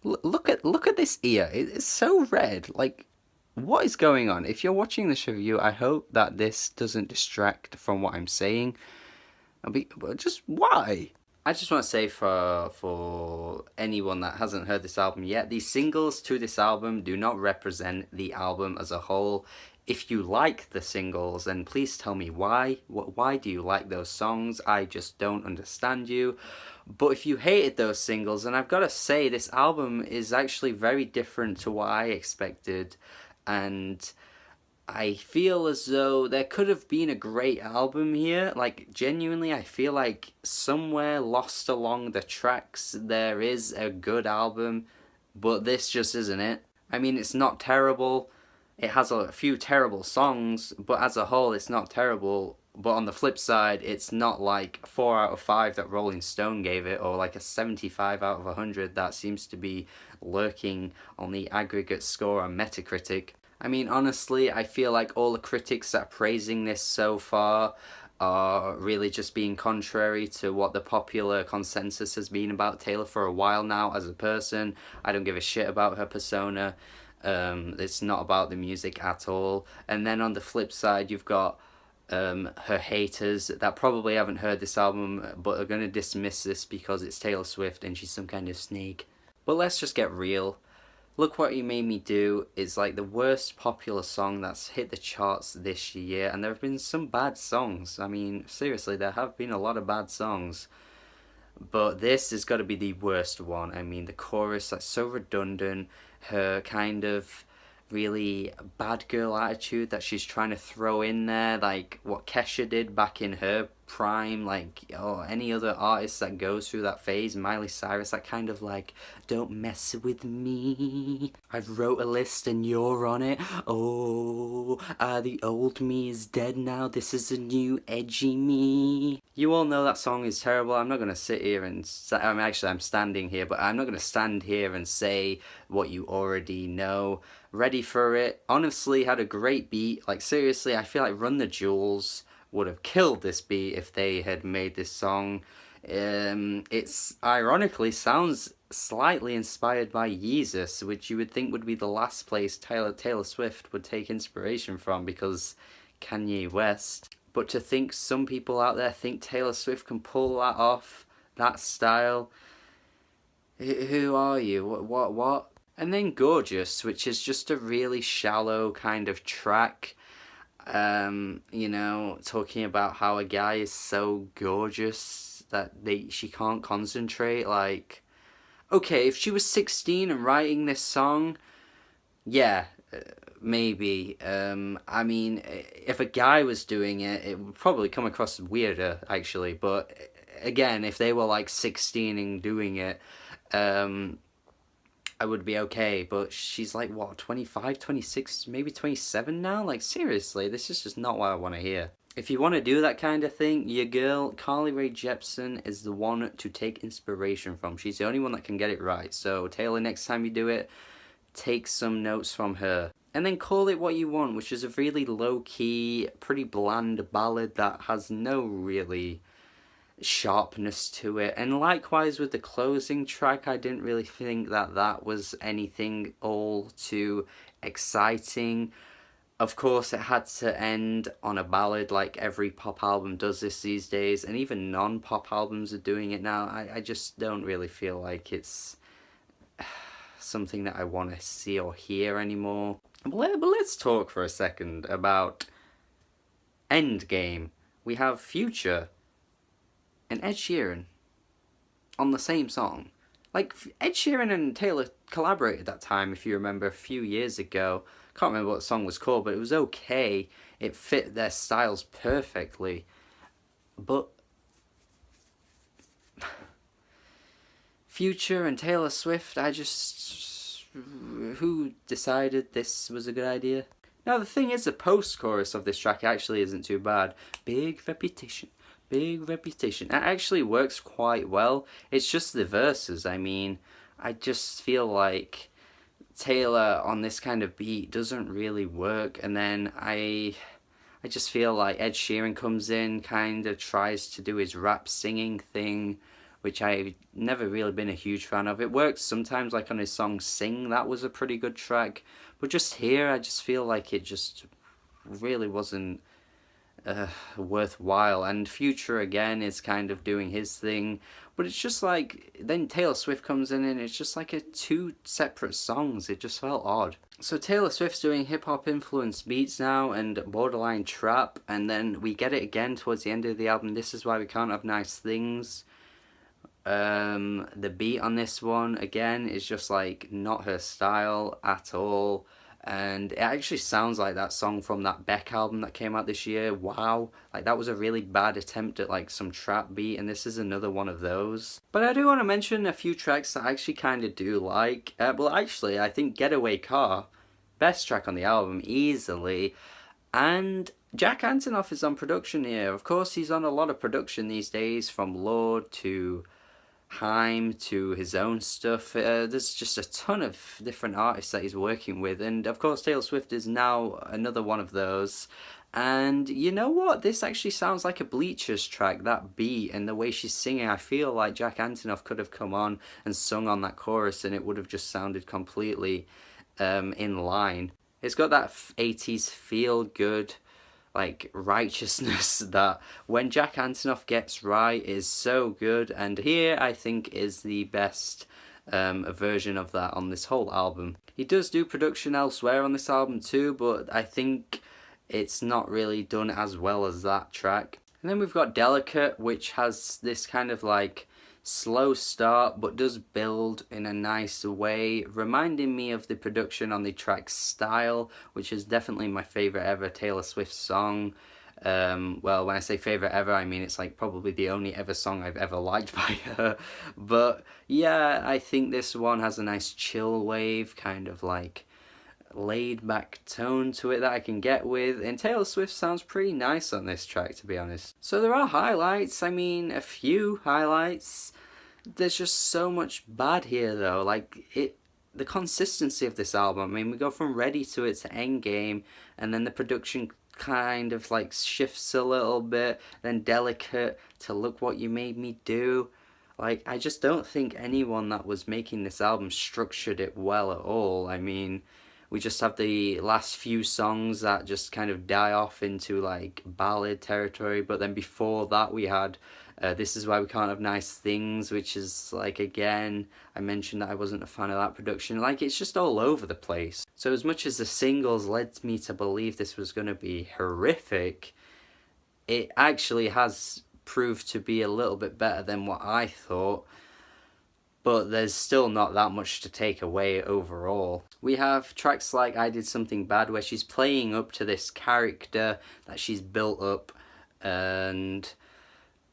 Look at this ear. It's so red. Like, what is going on? If you're watching this review, I hope that this doesn't distract from what I'm saying. But just why? I just want to say for anyone that hasn't heard this album yet, these singles to this album do not represent the album as a whole. If you like the singles, then please tell me why. Why do you like those songs? I just don't understand you. But if you hated those singles, then I've got to say this album is actually very different to what I expected, and I feel as though there could have been a great album here. Like, genuinely, I feel like somewhere lost along the tracks there is a good album, but this just isn't it. I mean, it's not terrible. It has a few terrible songs, but as a whole, it's not terrible. But on the flip side, it's not like 4 out of 5 that Rolling Stone gave it, or like a 75 out of 100 that seems to be lurking on the aggregate score on Metacritic. I mean, honestly, I feel like all the critics that are praising this so far are really just being contrary to what the popular consensus has been about Taylor for a while now as a person. I don't give a shit about her persona. It's not about the music at all. And then on the flip side, you've got her haters that probably haven't heard this album but are going to dismiss this because it's Taylor Swift and she's some kind of snake. But let's just get real. Look What You Made Me Do is like the worst popular song that's hit the charts this year, and there have been some bad songs. I mean, seriously, there have been a lot of bad songs. But this has got to be the worst one. I mean, the chorus, that's so redundant. Her kind of really bad girl attitude that she's trying to throw in there, like what Kesha did back in her prime, like, or any other artist that goes through that phase, Miley Cyrus, that kind of like, don't mess with me, I wrote a list and you're on it, oh, the old me is dead now, this is a new edgy me. You all know that song is terrible. I'm not going to sit here and I'm standing here, but I'm not going to stand here and say what you already know. Ready for It honestly had a great beat. Like, seriously, I feel like Run the Jewels would have killed this beat if they had made this song. It's ironically sounds slightly inspired by Yeezus, which you would think would be the last place Taylor Swift would take inspiration from, because Kanye West. But to think some people out there think Taylor Swift can pull that off, that style, who are you? What? And then Gorgeous, which is just a really shallow kind of track. Talking about how a guy is so gorgeous that she can't concentrate. Like, okay, if she was 16 and writing this song, yeah, maybe. I mean, if a guy was doing it, it would probably come across weirder, actually. But again, if they were like 16 and doing it, I would be okay. But she's like, what, 25, 26, maybe 27 now? Like, seriously, this is just not what I want to hear. If you want to do that kind of thing, your girl, Carly Rae Jepsen, is the one to take inspiration from. She's the only one that can get it right. So, Taylor, next time you do it, take some notes from her. And then Call It What You Want, which is a really low-key, pretty bland ballad that has no really sharpness to it. And likewise with the closing track, I didn't really think that was anything all too exciting. Of course, it had to end on a ballad, like every pop album does this these days, and even non-pop albums are doing it now. I just don't really feel like it's something that I want to see or hear anymore. But let's talk for a second about Endgame. We have Future and Ed Sheeran on the same song. Like, Ed Sheeran and Taylor collaborated that time, if you remember, a few years ago. Can't remember what the song was called, but it was okay. It fit their styles perfectly. But Future and Taylor Swift, who decided this was a good idea? Now, the thing is, the post-chorus of this track actually isn't too bad. Big reputation. It actually works quite well. It's just the verses. I mean, I just feel like Taylor on this kind of beat doesn't really work. And then I just feel like Ed Sheeran comes in, kind of tries to do his rap singing thing, which I've never really been a huge fan of. It works sometimes, like on his song Sing, that was a pretty good track. But just here, I just feel like it just really wasn't worthwhile. And Future again is kind of doing his thing, but it's just like then Taylor Swift comes in and it's just like two separate songs. It just felt odd. So Taylor Swift's doing hip hop influenced beats now and borderline trap, and then we get it again towards the end of the album. This is why we can't have nice things. The beat on this one again is just like not her style at all. And it actually sounds like that song from that Beck album that came out this year. Wow, like that was a really bad attempt at like some trap beat, and this is another one of those. But I do want to mention a few tracks that I actually kind of do like. Well, actually, I think Getaway Car, best track on the album, easily. And Jack Antonoff is on production here. Of course, he's on a lot of production these days, from Lorde to Haim to his own stuff. There's just a ton of different artists that he's working with, and of course Taylor Swift is now another one of those. And you know what? This actually sounds like a Bleachers track, that beat and the way she's singing. I feel like Jack Antonoff could have come on and sung on that chorus and it would have just sounded completely in line. It's got that 80s feel good, like righteousness that when Jack Antonoff gets right is so good, and here I think is the best version of that on this whole album. He does do production elsewhere on this album too, but I think it's not really done as well as that track. And then we've got Delicate, which has this kind of like slow start but does build in a nice way, reminding me of the production on the track Style, which is definitely my favourite ever Taylor Swift song. Well, when I say favourite ever, I mean it's like probably the only ever song I've ever liked by her. But yeah, I think this one has a nice chill wave, kind of like laid back tone to it that I can get with, and Taylor Swift sounds pretty nice on this track, to be honest. So there are highlights, I mean a few highlights. There's just so much bad here though, like the consistency of this album. I mean, we go from Ready to It to Endgame, and then the production kind of like shifts a little bit, then Delicate to Look What You Made Me Do. Like, I just don't think anyone that was making this album structured it well at all. I mean, we just have the last few songs that just kind of die off into like ballad territory, but then before that we had This Is Why We Can't Have Nice Things, which is like, again, I mentioned that I wasn't a fan of that production. Like, it's just all over the place. So as much as the singles led me to believe this was going to be horrific, it actually has proved to be a little bit better than what I thought. But there's still not that much to take away overall. We have tracks like I Did Something Bad, where she's playing up to this character that she's built up, and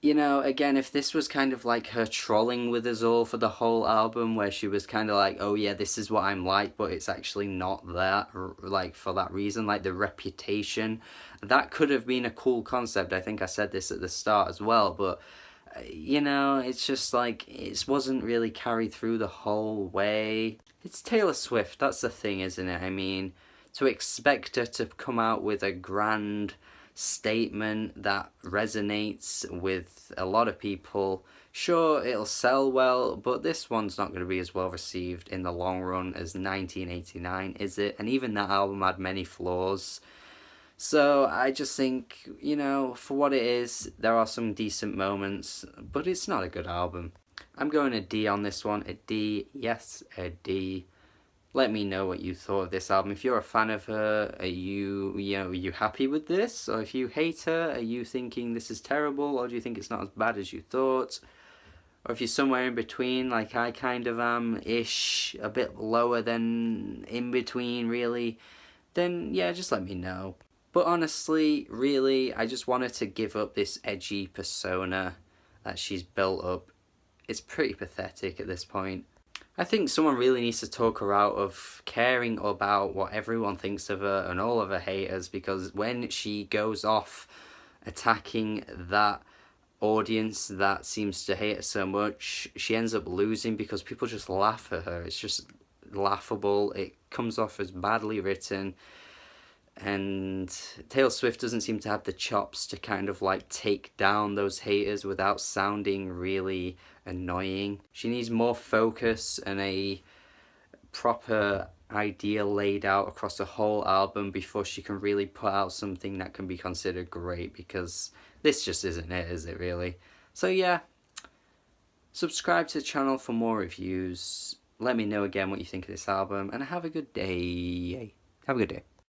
you know, again, if this was kind of like her trolling with us all for the whole album, where she was kind of like, oh yeah, this is what I'm like, but it's actually not that, like for that reason, like the reputation, that could have been a cool concept. I think I said this at the start as well, but you know, it's just like, it wasn't really carried through the whole way. It's Taylor Swift, that's the thing, isn't it? I mean, to expect her to come out with a grand statement that resonates with a lot of people, sure, it'll sell well, but this one's not going to be as well received in the long run as 1989, is it? And even that album had many flaws. So I just think, you know, for what it is, there are some decent moments, but it's not a good album. I'm going a D on this one. A D, yes, a D. Let me know what you thought of this album. If you're a fan of her, are you happy with this? Or if you hate her, are you thinking this is terrible? Or do you think it's not as bad as you thought? Or if you're somewhere in between, like I kind of am-ish, a bit lower than in between, really, then yeah, just let me know. But honestly, really, I just wanted to give up this edgy persona that she's built up. It's pretty pathetic at this point. I think someone really needs to talk her out of caring about what everyone thinks of her and all of her haters, because when she goes off attacking that audience that seems to hate her so much, she ends up losing because people just laugh at her. It's just laughable. It comes off as badly written. And Taylor Swift doesn't seem to have the chops to kind of like take down those haters without sounding really annoying. She needs more focus and a proper idea laid out across the whole album before she can really put out something that can be considered great, because this just isn't it, is it really? So yeah, subscribe to the channel for more reviews. Let me know again what you think of this album, and have a good day. Have a good day.